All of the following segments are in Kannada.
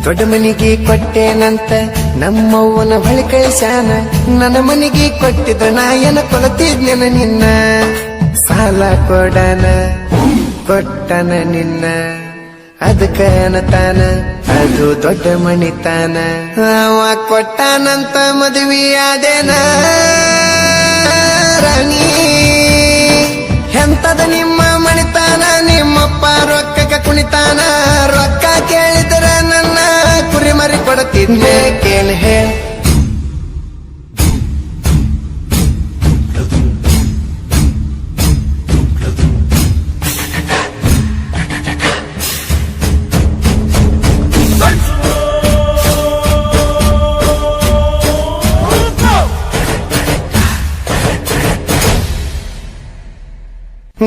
ದೊಡ್ಡ ಮನಿಗೆ ಕೊಟ್ಟೇನಂತ ನಮ್ಮವ್ವನ ಬಳಿ ಕಳಿಸ್ಯಾನ. ನನ್ನ ಮನಿಗೆ ಕೊಟ್ಟಿದ್ದ ನಾಯನ ಕೊಲತಿದ್ನೆನ ನಿನ್ನ. ಸಾಲ ಕೊಡನ ಕೊಟ್ಟನ ನಿನ್ನ, ಅದಕ್ಕ ಅನ್ನತಾನ ಅದು ದೊಡ್ಡ ಮಣಿತಾನ. ಅವ ಕೊಟ್ಟಾನಂತ ಮದುವೆಯಾದೇನ ರಾಣಿ. ಎಂತದ ನಿಮ್ಮ ಮಣಿತಾನ, ನಿಮ್ಮಪ್ಪ ರೊಕ್ಕಕ್ಕೆ ಕುಣಿತಾನ. ರೊಕ್ಕ ಕೇಳಿದ್ರ ನನ್ನ ಕುರಿ ಮರಿ ಕೊಡ್ತಿದ್ದೆ ಕೇಳ ಹೇಳ.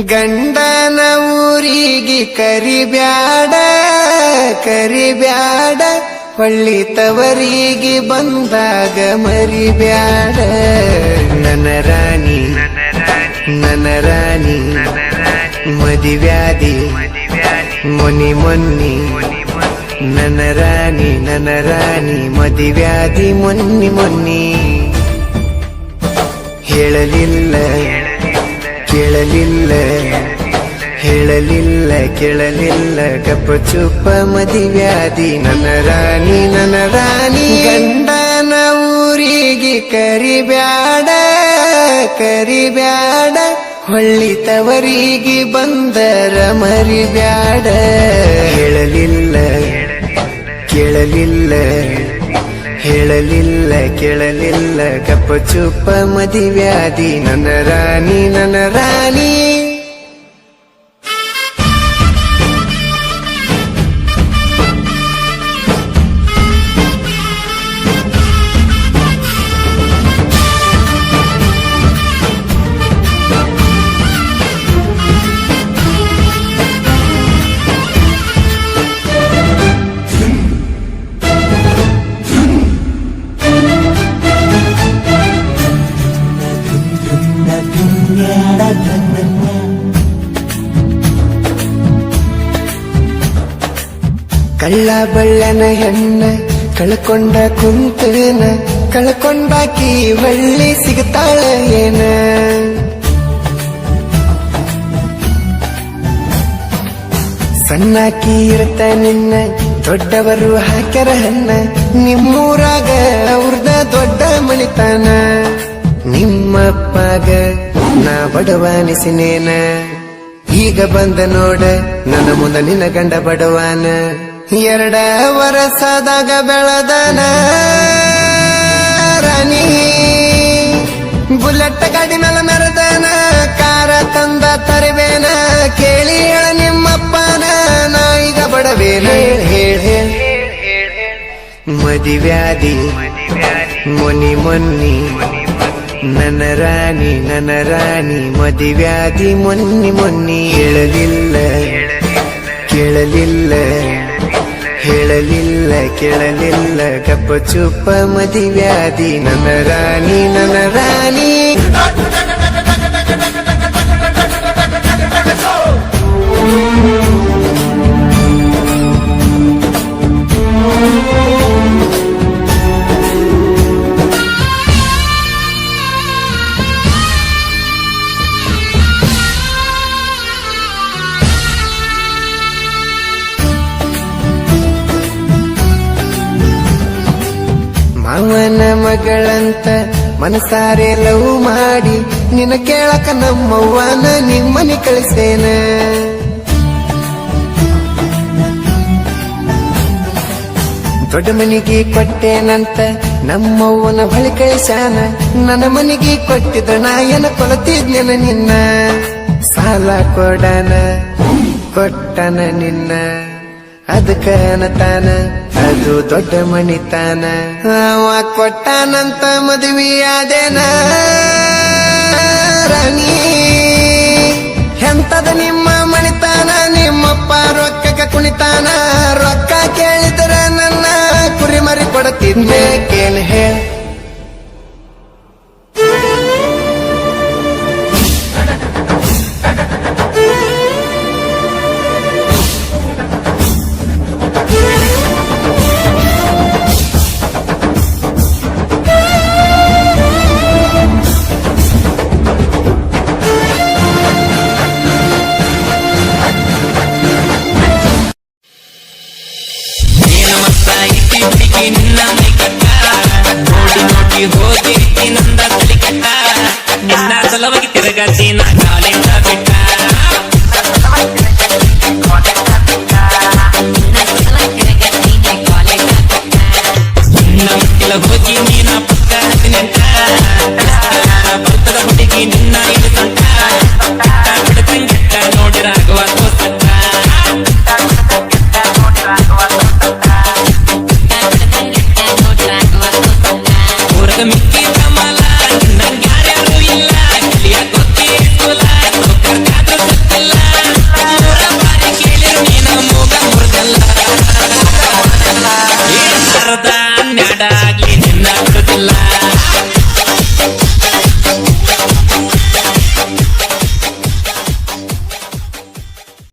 ಗಂಡನ ಊರಿಗೆ ಕರಿಬ್ಯಾಡ ಕರಿಬ್ಯಾಡ, ಹೊಳ್ಳಿ ತವರಿಗೆ ಬಂದಾಗ ಮರಿಬ್ಯಾಡ. ನನ್ನ ರಾಣಿ ನನ್ನ ರಾಣಿ ಮದಿವ್ಯಾದಿ ಮೊನಿ ಮೊನ್ನಿ. ನನ್ನ ರಾಣಿ ಮದಿವ್ಯಾದಿ ಮೊನ್ನಿ ಮೊನ್ನಿ. ಹೇಳಲಿಲ್ಲ ಕೇಳಲಿಲ್ಲ ಹೇಳಲಿಲ್ಲ ಕೇಳಲಿಲ್ಲ ಗಪ್ಪ ಚುಪ್ಪ ಮದಿವ್ಯಾದಿ. ನನ್ನ ರಾಣಿ ಗಂಡನ ಊರಿಗೆ ಕರಿಬ್ಯಾಡ ಕರಿಬ್ಯಾಡ, ಹೊಳ್ಳಿ ತವರಿಗೆ ಬಂದರ ಮರಿಬ್ಯಾಡ. ಹೇಳಲಿಲ್ಲ ಕೇಳಲಿಲ್ಲ ಹೇಳಲಿಲ್ಲ ಕೇಳಲಿಲ್ಲ ಗಪ್ಪ ಚುಪ್ಪ ಮದಿವ್ಯಾದಿ. ನನ್ನ ರಾಣಿ ಕಳ್ಳ ಬಳ್ಳನ ಹೆಣ್ಣ ಕಳ್ಕೊಂಡ ಕುಂತನ, ಕಳ್ಕೊಂಡಾಕಿ ಹೊಳ್ಳಿ ಸಿಗ್ತಾಳ ಏನ. ಸಣ್ಣಾಕಿ ಇರ್ತ ನಿನ್ನ ದೊಡ್ಡವರು ಹಾಕ್ಯಾರ ಹಣ್ಣ. ನಿಮ್ಮೂರಾಗ ಅವ್ರದ ದೊಡ್ಡ ಮಣಿತಾನ. ನಿಮ್ಮಪ್ಪಗ ನಾ ಬಡವಾನಿಸಿನೇನ, ಈಗ ಬಂದ ನೋಡ ನನ್ನ ಮುಂದ ನಿನ್ನ ಗಂಡ ಬಡವಾನ. 2 ವರ್ಷದಾಗ ಬೆಳದನ ರಾಣಿ, ಬುಲೆಟ್ ಗಾಡಿ ಮೇಲೆ ಮೆರೆದನ. ಕಾರ ತಂದ ತರಿವೇನ, ಕೇಳಿ ಹೇಳ ನಿಮ್ಮಪ್ಪನ ನಾ ಈಗ ಬಡವೇನ. ಹೇಳ ಮದಿವ್ಯಾದಿ ಮೊನಿ ಮೊನ್ನಿ. ನನ್ನ ರಾಣಿ ಮದಿವ್ಯಾದಿ ಮೊನ್ನಿ ಮೊನ್ನಿ. ಹೇಳಲಿಲ್ಲ ಕೇಳಲಿಲ್ಲ ಹೇಳಲಿಲ್ಲ ಕೇಳಲಿಲ್ಲ ಗಪ್ಪ ಚುಪ್ಪ ಮದಿವ್ಯಾದಿ. ನನ್ನ ರಾಣಿ ಮಾವನ ಮಗಳಂತ ಮನಸಾರೆ ಲವ್ ಮಾಡಿ ನಿನ್ನ ಕೇಳಕ ನಮ್ಮವ್ವನ ನಿಮ್ಮನಿ ಕಳಿಸೇನ. ದೊಡ್ಡ ಮನಿಗೆ ಕೊಟ್ಟೇನಂತ ನಮ್ಮವ್ವನ ಬಳಿ ಕಳಿಸ್ಯಾನ. ನನ್ನ ಮನಿಗೆ ಕೊಟ್ಟಿದ್ದ ನಾಯನ ಕೊಲತಿದ್ನೆನ ನಿನ್ನ. ಸಾಲ ಕೊಡನ ಕೊಟ್ಟನ ನಿನ್ನ, ಅದಕ್ಕ ಅನ್ನತಾನ ಅದು ದೊಡ್ಡ ಮಣಿತಾನ. ಅವ ಕೊಟ್ಟಾನಂತ ಮದುವೆಯಾದೇನ ರಾಣಿ. ಎಂತದ ನಿಮ್ಮ ಮಣಿತಾನ, ನಿಮ್ಮಪ್ಪ ರೊಕ್ಕಕ್ಕೆ ಕುಣಿತಾನ. ರೊಕ್ಕ ಕೇಳಿದ್ರ ನನ್ನ ಕುರಿ ಮರಿ ಕೊಡ್ತಿದ್ದೆ ಕೇಳ ಹೇಳ. ಐತಿ ಹುಡುಗಿ ನಿನ್ನ ಮೈ ಕಟ್ಟ ನೋಡಿ ನೋಡಿ ಹೋಗಿರ್ತಿ ನಂದ ತಲೆ ಕಟ್ಟ ನಿನ್ನ ಸಲವಾಗಿ ತಿರುಗಾಡ್ತಿ ನಾ ಕಾಲಿಂದ ಬಿಟ್ಟ